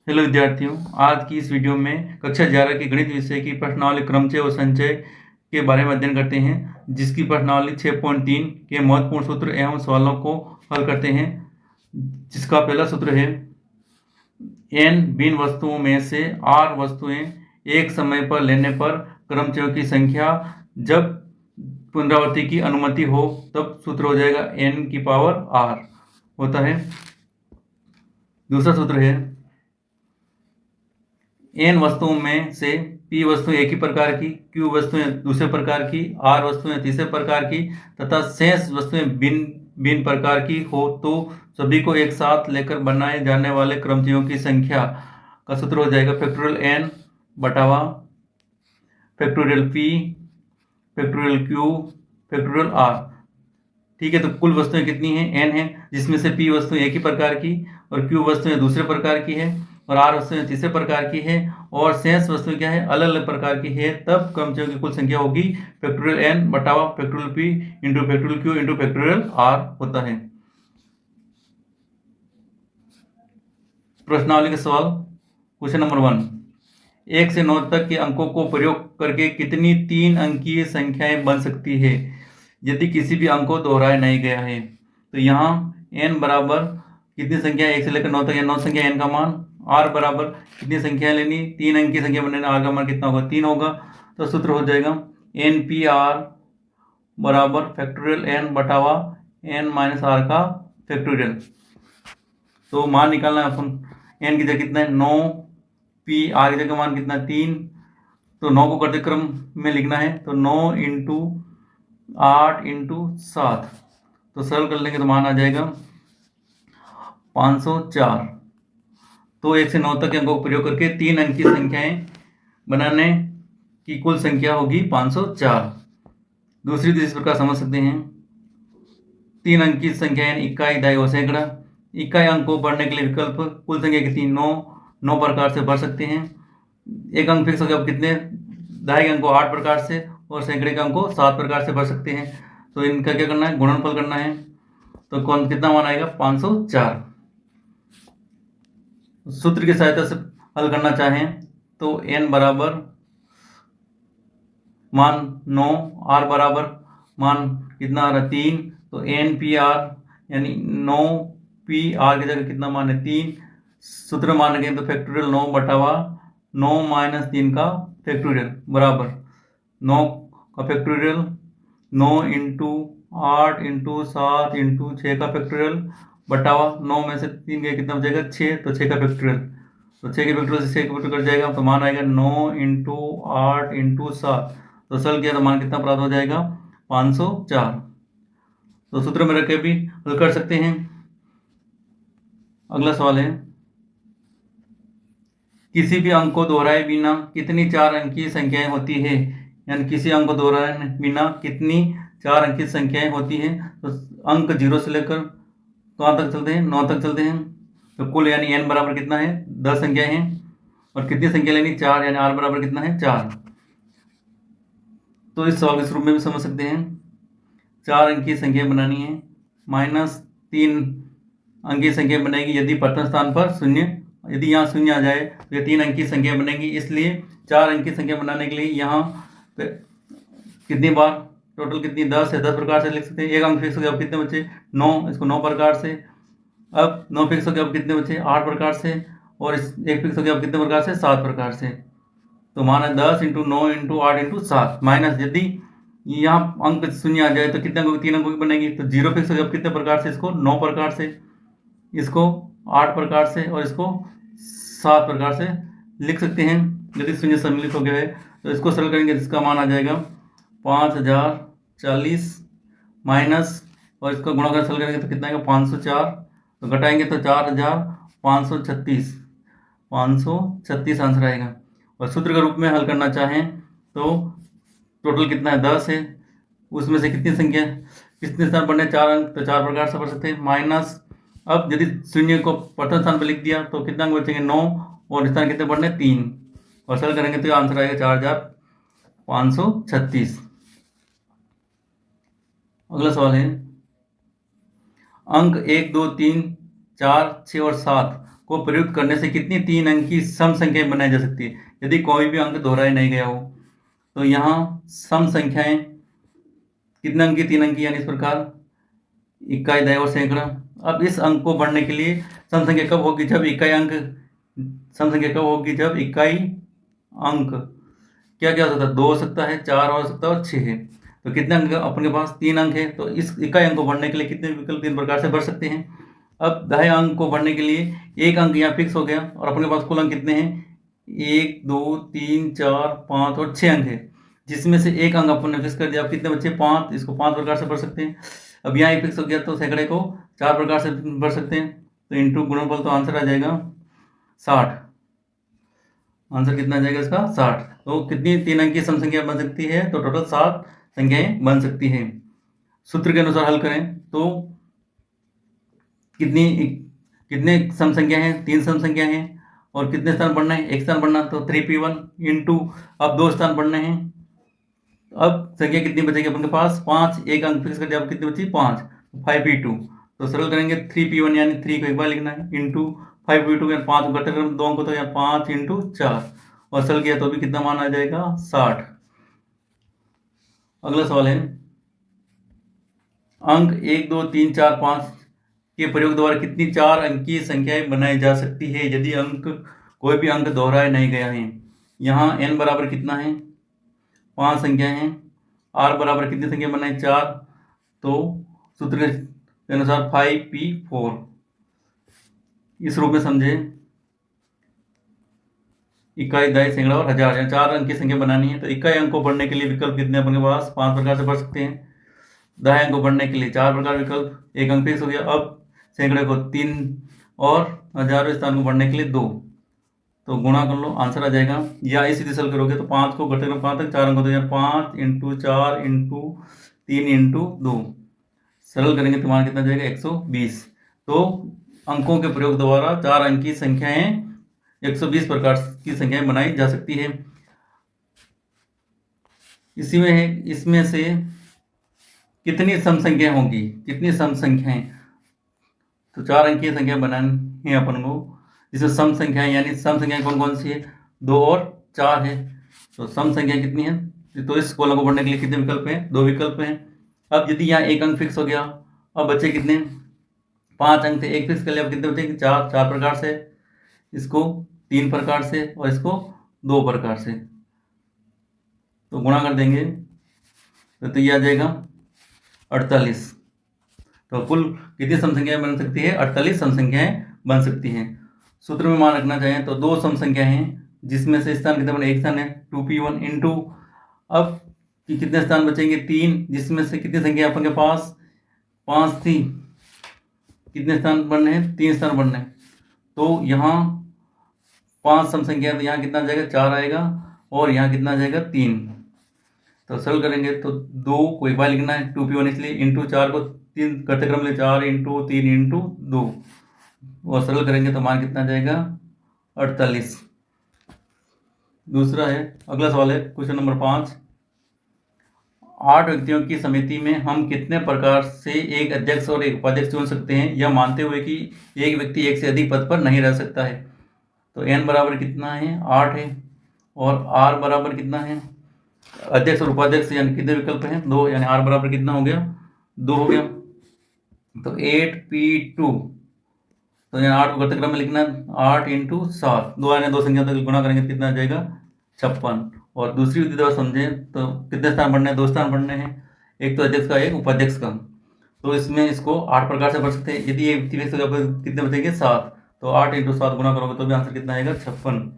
Hello विद्यार्थियों, आज की इस वीडियो में कक्षा 11 के गणित विषय की प्रश्नावली क्रमचय और संचय के बारे में अध्ययन करते हैं, जिसकी प्रश्नावली 6.3 के महत्वपूर्ण सूत्र एवं सवालों को हल करते हैं। जिसका पहला सूत्र है n भिन्न वस्तुओं में से r वस्तुएं एक समय पर लेने पर क्रमचयों की संख्या जब पुनरावृत्ति की अनुमति हो तब सूत्र हो जाएगा n की पावर r होता है। दूसरा सूत्र है n वस्तुओं में से p वस्तुएं एक ही प्रकार की, q वस्तुएं दूसरे प्रकार की, r वस्तुएं तीसरे प्रकार की तथा शेष वस्तुएं भिन्न प्रकार की हो तो सभी को एक साथ लेकर बनाए जाने वाले क्रमचयों की संख्या का सूत्र हो जाएगा फैक्टोरियल n बटावा factorial p factorial q factorial r। ठीक है, तो कुल वस्तुएं कितनी हैं? n है, जिसमें से p वस्तुएं एक ही प्रकार की और q वस्तुएं दूसरे प्रकार की है और r वस्तुएं तीसरे प्रकार की है और शेष वस्तुएं क्या है? अलग अलग प्रकार की है। तब क्रमचयों की कुल संख्या होगी फैक्टोरियल n बटावा factorial p into factorial q into factorial r होता है। प्रश्नावली के सवाल। क्वेश्चन नंबर 1, 1 से 9 तक के अंकों को प्रयोग करके कितनी 3 अंकीय संख्याएं बन सकती है यदि किसी भी अंक को दोहराया नहीं गया है? तो यहाँ n बराबर कितनी संख्या 1 से लेकर 9 तक या 9 संख्या n का मान, r बराबर कितनी संख्या लेनी? 3 अंक की संख्या बनने, r का मान कितना होगा? 3 होगा। तो सूत्र हो जाएगा npr बराबर factorial n बटावा n minus r का फैक्टोरियल। तो मान निकालना है अपन, n की जगह कितना है? 9, p r की जगह मान कितना है? 3। तो 9 को करते क्रम में लिखना है, तो 9 इंटू 8 इंटू 7, तो सरल कर लेंगे तो मान आ जाएगा 504। तो 1 से 9 तक के अंकों का प्रयोग करके 3 अंक की संख्याएं बनाने की कुल संख्या होगी 504। दूसरी इस प्रकार समझ सकते हैं, 3 अंक की संख्या यानी इकाई, दहाई और सैकड़ा। इकाई अंक को बढ़ने के लिए विकल्प कुल संख्या कितनी? 9 प्रकार से भर सकते हैं। एक अंक फिक्स हो गया, अब कितने? दहाई अंक को 8 प्रकार से और सैकड़े के अंक को 7 प्रकार से भर सकते हैं। तो इनका क्या करना है? गुणनफल करना है। तो कौन कितना मान आएगा? 504। सूत्र की सहायता से हल करना चाहें तो n बराबर मान 9, r बराबर मान कितना आ रहा है? 3। तो npr यानी 9p r की जगह कितना मान है? 3। सूत्र मान रखें तो फैक्टोरियल 9 बटावा 9 माइनस 3 का फैक्टोरियल बराबर 9 का फैक्टोरियल 9 इंटू 8 इंटू 7 इंटू 6 का फैक्टोरियल बटावा 9 में से 3 गया कितना बचेगा? 6। तो 6 का फैक्टोरियल, तो 6 के फैक्टोरियल से 6 का फैक्टोरियल कट जाएगा तो मान आएगा 9 इंटू 8 इंटू 7। तो सरल किया तो मान कितना प्राप्त हो जाएगा? 504। तो सूत्र में रख के भी हल कर सकते हैं। अगला सवाल है, किसी भी अंक को दोहराए बिना कितनी 4 अंकीय संख्याएं होती है? यानी किसी अंक को दोहराए बिना कितनी 4 अंकीय संख्याएं होती हैं? तो अंक 0 से लेकर कहाँ तक चलते हैं? 9 तक चलते हैं। तो कुल यानी n बराबर कितना है? 10 संख्याएं हैं और कितनी संख्या लेनी? 4, यानी r बराबर कितना है? 4। तो इस सवाल के रूप में भी समझ सकते हैं, 4 अंकीय संख्या बनानी है, -3 अंकीय संख्या बनेगी यदि प्रथम स्थान पर शून्य, यदि यहाँ शून्य आ जाए तो ये 3 अंकीय संख्या बनेगी। इसलिए 4 अंकीय संख्या बनाने के लिए यहाँ कितनी बार टोटल कितनी? 10 है, 10 प्रकार से लिख सकते हैं। एक अंक फिक्स हो गया, अब कितने बचे? 9, इसको 9 प्रकार से। अब 9 फिक्स हो गया, अब कितने बचे? 8 प्रकार से। और इस एक फिक्स हो गया, अब कितने प्रकार से? 7 प्रकार से। तो माना 10 इंटू 9 इंटू 8 इंटू 7 माइनस, यदि यहाँ अंक शून्य आ जाए तो कितने अंकों की? 3 अंकों की बनेगी। तो 0 फिक्स हो गया, अब कितने प्रकार से? इसको 9 प्रकार से, इसको 8 प्रकार से और इसको 7 प्रकार से लिख सकते हैं। यदि शून्य सम्मिलित हो गया है तो इसको सरल करेंगे, इसका मान आ जाएगा 5040 माइनस, और इसको गुणा कर सरल करेंगे तो कितना आएगा? 504। तो घटाएंगे तो 4536, 536 आंसर आएगा। और सूत्र के रूप में हल करना चाहें तो टोटल कितना है? 10 है, उसमें से कितनी संख्या कितने स्थान बढ़ने? 4 अंक, तो 4 प्रकार से बढ़ सकते हैं। माइनस, अब यदि शून्य को प्रथम स्थान पर लिख दिया तो कितना अंक बचेंगे? 9, और स्थान कितने बढ़ने? 3, और सरल करेंगे तो आंसर आएगा 4536। अगला सवाल है, अंक 1 2 3 4 6 और 7 को प्रयुक्त करने से कितनी 3 अंक की सम संख्याएं बनाई जा सकती है यदि कोई भी अंक दोहराया नहीं गया हो। तो यहाँ सम संख्याएं कितने अंक की 3 अंक की, यानी इस प्रकार इकाई, दशमलव और सैकड़ा। अब इस अंक को बढ़ने के लिए सम संख्या कब होगी, जब इकाई अंक, सम संख्या कब होगी जब इकाई अंक क्या क्या हो सकता है, 2 हो सकता है, 4 हो सकता है और 6 है। तो कितने अंक अपने पास 3 अंक है, तो इस इकाई अंक को बढ़ने के लिए कितने विकल्प 3 प्रकार से बढ़ सकते हैं। अब दहाई अंक को बढ़ने के लिए एक अंक यहाँ फिक्स हो गया और अपने पास कुल अंक कितने हैं, 1 2 3 4 5 और 6 अंक है, जिसमें से एक अंक अपन ने फिक्स कर दिया। अब कितने बच्चे 5, इसको 5 प्रकार से बढ़ सकते हैं। अब यहाँ फिक्स हो गया तो सैकड़े को 4 प्रकार से बढ़ सकते हैं, तो इंटू गुणनफल, तो आंसर आ जाएगा 60। आंसर कितना आ जाएगा इसका, 60। तो कितनी 3 अंक की सम संख्या बन सकती है, तो टोटल 7 संख्याएं बन सकती हैं। सूत्र के अनुसार हल करें तो कितने सम संख्या हैं, 3 सम संख्या हैं, और कितने स्थान बढ़ना है, 1 स्थान बढ़ना, तो 3p1 इंटू, अब 2 स्थान बढ़ने हैं। अब संख्या कितनी बचेगी अपने पास, 5, एक अंक फिक्स कर दिया, अब कितनी बची 5, 5p2। तो सरल करेंगे 3p1 यानी 3 को एक बार लिखना है, इंटू 5p2 यानी 5 घटा कर 2 अंक, तो यहाँ 5 इंटू 4, और सरल किया तो भी कितना मान आ जाएगा, 60। अगला सवाल है, अंक 1 2 3 4 5 के प्रयोग द्वारा कितनी 4 अंकीय संख्याएं बनाई जा सकती है यदि कोई भी अंक दोहराया नहीं गया है। यहाँ n बराबर कितना है, 5 संख्याएं हैं, r बराबर कितनी संख्या बनाई, 4, तो सूत्र के अनुसार 5p4 इस रूप में समझे। इकाई, दहाई, सैकड़ा और हजार, यहाँ 4 अंक की संख्या बनानी है। तो इकाई अंक को बढ़ने के लिए विकल्प कितने अपने पास, 5 प्रकार से बढ़ सकते हैं। दहाई अंक को बढ़ने के लिए 4 प्रकार विकल्प, एक अंक फिक्स हो गया। अब सैकड़े को 3 और हजारों स्थान को बढ़ने के लिए 2, तो गुणा कर लो, आंसर आ जाएगा। या इसी सरल करोगे तो 5 को घटे 5 तक 4 अंक होते हैं, 5 इंटू 4 इंटू 3 इंटू 2, सरल करेंगे तो मान कितना जाएगा, 120। तो अंकों के प्रयोग द्वारा 4 अंक की संख्याएं 120 प्रकार की संख्याएं बनाई जा सकती है। इसी में है, इसमें से कितनी सम संख्या होंगी, कितनी सम संख्याएं, तो 4 अंक की संख्या बनानी है अपन को, जिसमें सम संख्याएं, यानी सम संख्याएं कौन कौन सी है, 2 और 4 है। तो सम संख्या कितनी है, तो इस कॉलम को बढ़ने के लिए कितने विकल्प हैं, 2 विकल्प हैं। अब यदि यहाँ एक अंक फिक्स हो गया, अब बच्चे कितने, 5 अंक थे, एक फिक्स कर लिया, अब कितने बचेंगे, 4 प्रकार से, इसको 3 प्रकार से और इसको 2 प्रकार से, तो गुणा कर देंगे तो ये आ जाएगा 48। तो कुल कितनी सम संख्याएं बन सकती है, 48 सम संख्याएं बन सकती हैं। सूत्र में मान रखना चाहें तो 2 सम संख्या हैं, जिसमें से स्थान कितने बने, एक स्थान है, 2p1 इंटू, अब कितने स्थान बचेंगे, 3, जिसमें से कितनी संख्या अपन के पास 5 थी, कितने स्थान बनने हैं, 3 स्थान बनने हैं। तो यहाँ 5 सम संख्या, तो यहाँ कितना जाएगा, 4 आएगा, और यहाँ कितना जाएगा, 3। तो सरल करेंगे तो 2 को एक बार लिखना है, 2p1 इसलिए, इंटू 4 को 3 करते क्रम में 4 इंटू 3 इंटू 2, और सरल करेंगे तो मान कितना जाएगा, 48। दूसरा है, अगला सवाल है क्वेश्चन नंबर 5, 8 व्यक्तियों की समिति में हम कितने प्रकार से एक अध्यक्ष और एक उपाध्यक्ष चुन सकते हैं, यह मानते हुए कि एक व्यक्ति एक से अधिक पद पर नहीं रह सकता है। तो n बराबर कितना है, 8 है, और r बराबर कितना है, अध्यक्ष और उपाध्यक्ष यानी कितने विकल्प हैं, 2, यानी r बराबर कितना हो गया, 2 हो गया। तो 8p2, तो यहाँ 8 को घटक क्रम में लिखना है, 8 इंटू 7, 2 आने 2 संख्या तक गुणा करेंगे तो कितना आ जाएगा, 56। और दूसरी विधि द्वारा समझें तो कितने स्थान बढ़ने हैं, 2 स्थान बढ़ने हैं, एक तो अध्यक्ष का, एक उपाध्यक्ष का। तो इसमें इसको 8 प्रकार से बढ़ सकते हैं। यदि ये कितने बचेंगे, 7, तो 8 इंटू 7 गुणा करोगे तो भी आंसर कितना आएगा, 56।